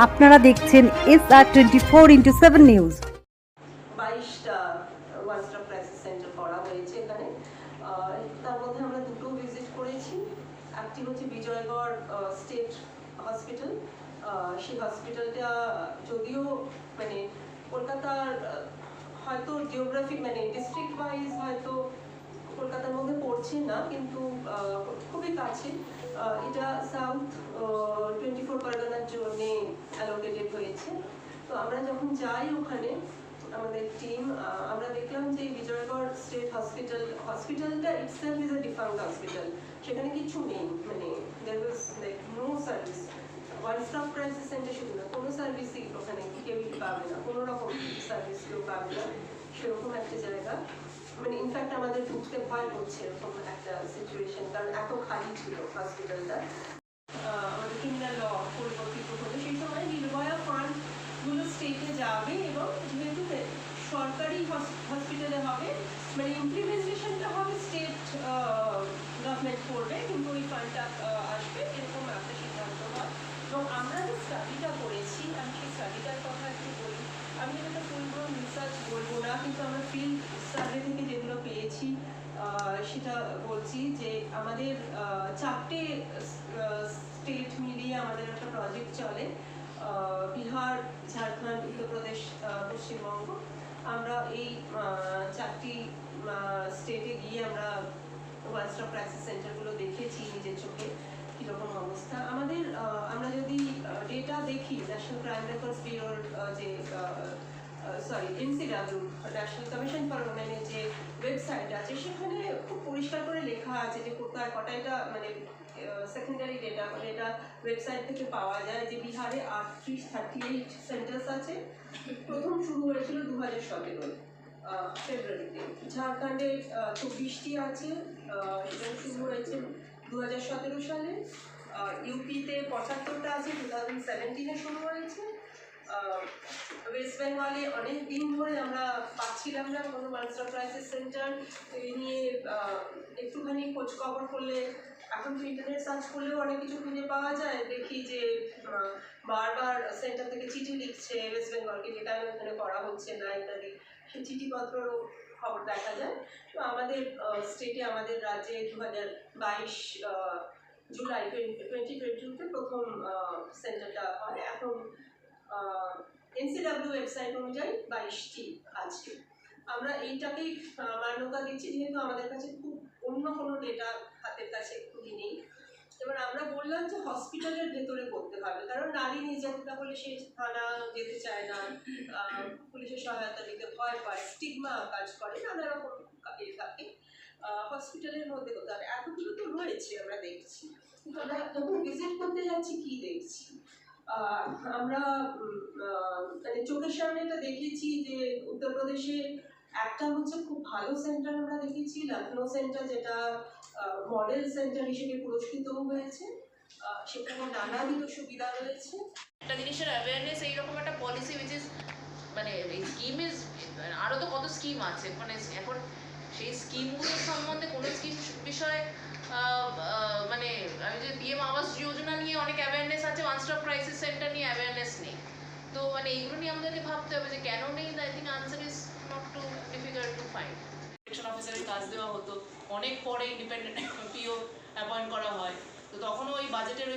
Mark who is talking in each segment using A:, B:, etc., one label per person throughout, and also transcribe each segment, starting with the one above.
A: আপনারা দেখছেন SR24x7 news.
B: 22টা ওয়ান স্টপ ক্রাইসিস সেন্টার করা হয়েছে এখানে। তার মধ্যে আমরা দুটো ভিজিট করেছি। একটি হচ্ছে বিজয়গড় স্টেট হসপিটাল। সেই হসপিটালটা যদিও মানে কলকাতার হয়তো জিওগ্রাফি মানে ডিস্ট্রিক্ট ওয়াইজ হয়তো কলকাতার মধ্যে পড়ছে না, কিন্তু খুবই কাছে। এটা সাউথ 24 পরগনার জন্য অ্যালোকেটেড হয়েছে। তো আমরা যখন যাই ওখানে আমাদের টিম, আমরা দেখলাম যে বিজয়গড় স্টেট হসপিটালটা itself is a defunct hospital. সেখানে কিছু নেই, মানে there was like no service. One stop crisis centre শুধু না, কোনো সার্ভিসই ওখানে কেউই পাবে না, কোনো রকম সার্ভিস কেউ পাবে না, সেরকম একটা জায়গা। মানে ইনফ্যাক্ট আমাদের ঢুকতে ভয় করছে এরকম একটা সিচুয়েশন, কারণ এত খালি ছিল হসপিটালটা। আমাদের ক্রিমিনাল ল পরিবর্তিত হলো সেই সময় নির্ভয়া ফান্ড গুলো স্টেটে যাবে, এবং যেহেতু সরকারি হসপিটালে হবে মানে ইমপ্লিমেন্টেশনটা হবে স্টেট গভর্নমেন্ট করবে, কিন্তু ওই ফান্ডটা আসবে এরকম একটা সিদ্ধান্ত হয়। এবং আমরা যে স্টাডিটা করেছি, আমি সেই স্টাডিটার কথা একটু বলি। আমি যেটা ফুলপুরো রিসার্চ বলবো না, কিন্তু আমরা ফিল্ড সার্ভে থেকে যেগুলো পেয়েছি সেটা বলছি। যে আমাদের 4টে স্টেট মিলিয়ে আমাদের একটা প্রজেক্ট চলে, বিহার, ঝাড়খণ্ড, উত্তরপ্রদেশ, পশ্চিমবঙ্গ। আমরা এই 4টি স্টেটে গিয়ে আমরা ওয়ান স্টপ ক্রাইসিস সেন্টারগুলো দেখেছি নিজের চোখে কীরকম অবস্থা আমাদের। আমরা যদি ডেটা দেখি, ন্যাশনাল ক্রাইম রেকর্ডস ব্যুরোর যে NCW, ন্যাশনাল কমিশন ফর উইমেনের যে ওয়েবসাইট আছে, সেখানে খুব পরিষ্কার করে লেখা আছে যে কোথায় কটাইটা মানে সেকেন্ডারি ডেটা মানে এটা ওয়েবসাইট থেকে পাওয়া যায় যে বিহারে 38 সেন্টার্স আছে। প্রথম শুরু হয়েছিল 2017 ফেব্রুয়ারিতে। ঝাড়খণ্ডে 24টি আছে, সেটা শুরু হয়েছে 2017 সালে। ইউপিতে 75টা আছে, 2017-এ শুরু হয়েছে। ওয়েস্ট বেঙ্গলে অনেক দিন ধরে আমরা পাচ্ছিলাম না কোনো ওয়ান স্টপ ক্রাইসিস সেন্টার। এই নিয়ে একটুখানি খোঁজ খবর করলে, এখন তো ইন্টারনেট সার্চ করলেও অনেক কিছু খুঁজে পাওয়া যায়। দেখি যে বারবার সেন্টার থেকে চিঠি লিখছে ওয়েস্ট বেঙ্গলকে, যেটা এখানে করা হচ্ছে না ইত্যাদি, সেই চিঠিপত্রও খবর দেখা যায়। তো আমাদের স্টেটে, আমাদের রাজ্যে 2022 জুলাই 2022-তে প্রথম সেন্টারটা হয়। এখন NCW ওয়েবসাইট অনুযায়ী 22টি আছে। আমরা এইটাকেই মান্যতা দিচ্ছি, যেহেতু আমাদের কাছে খুব অন্য কোনো ডেটা হাতের কাছে খুবই নেই। এবার আমরা বললাম যে হসপিটালের ভেতরে করতে হবে, কারণ নারী নির্যাতিতা হলে সে থানা যেতে চায় না, পুলিশের সহায়তা নিতে ভয় পায়, স্টিগমা কাজ করে, নানা রকম থাকে। হসপিটালের মধ্যে করতে হবে, এতগুলো তো রয়েছে আমরা দেখছি। কিন্তু আমরা যখন ভিজিট করতে যাচ্ছি কি দেখছি, আমরা মানে চোখের সামনে এটা দেখেছি যে উত্তরপ্রদেশে একটা হচ্ছে খুব ভালো সেন্টার আমরা দেখেছি, লখনৌ সেন্টার, যেটা মডেল সেন্টার হিসেবে পুরস্কৃতও হয়েছে। সেখানে নানাবিধ সুবিধা রয়েছে।
C: একটা জিনিসের অ্যাওয়ারনেস, এইরকম একটা পলিসি উইচ ইজ মানে এই স্কিম ইজ, আরও তো কত স্কিম আছে, মানে এখন সেই স্কিমগুলোর সম্বন্ধে কোনো স্কিম বিষয়ে মানে আমি যে PM আবাস যোজনা নিয়ে অনেক অ্যাওয়ারনেস আছে, ওয়ান স্টপ ক্রাইসিস সেন্টার নিয়ে অ্যাওয়ারনেস নেই। তো মানে এইগুলো নিয়ে আমাদেরকে ভাবতে হবে যে কেন নেই। I think answer is not too difficult to find. Election অফিসারের কাজ দেওয়া হতো, অনেক পরে ইন্ডিপেন্ডেন্ট PO অ্যাপয়েন্ট করা হয়। তো তখনও ওই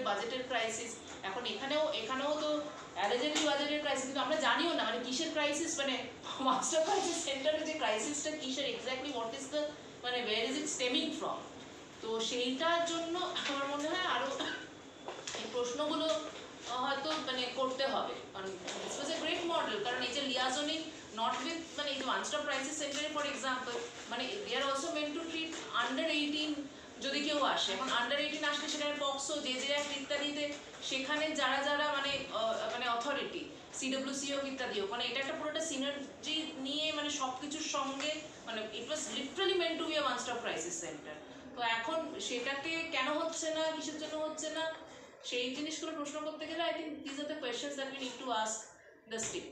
C: বাজেটের ক্রাইসিস। এখন এখানেও তো অ্যালিজেডলি বাজেটের ক্রাইসিস, কিন্তু আমরা জানিও না মানে কিসের ক্রাইসিস, মানে মাস্টার ক্রাইসিস সেন্টারের যে ক্রাইসিসটা কিসের এক্স্যাক্টলি, হোয়াট ইজ দ্য মানে where is it stemming from. তো সেইটার জন্য আমার মনে হয় আরও এই প্রশ্নগুলো হয়তো মানে করতে হবে, কারণ this was a great model. কারণ এই যে লিয়াজনিং নট উইথ মানে এই যে ওয়ান স্টপ ক্রাইসিস সেন্টারে ফর এক্সাম্পল, মানে they are also meant to treat under 18 যদি কেউ আসে। এখন আন্ডার 18 আসলে সেখানে পক্সো, যে অ্যাক্ট ইত্যাদিতে সেখানে যারা মানে মানে অথরিটি CWCO ইত্যাদিও, মানে এটা একটা পুরোটা সিনার্জি নিয়ে মানে সব কিছুর সঙ্গে মানে it was literally meant to be a one stop crisis centre. তো এখন সেটাকে কেন হচ্ছে না, কিসের জন্য হচ্ছে না, সেই জিনিসগুলো প্রশ্ন করতে গেলে I think this are the questions that we need to ask the state.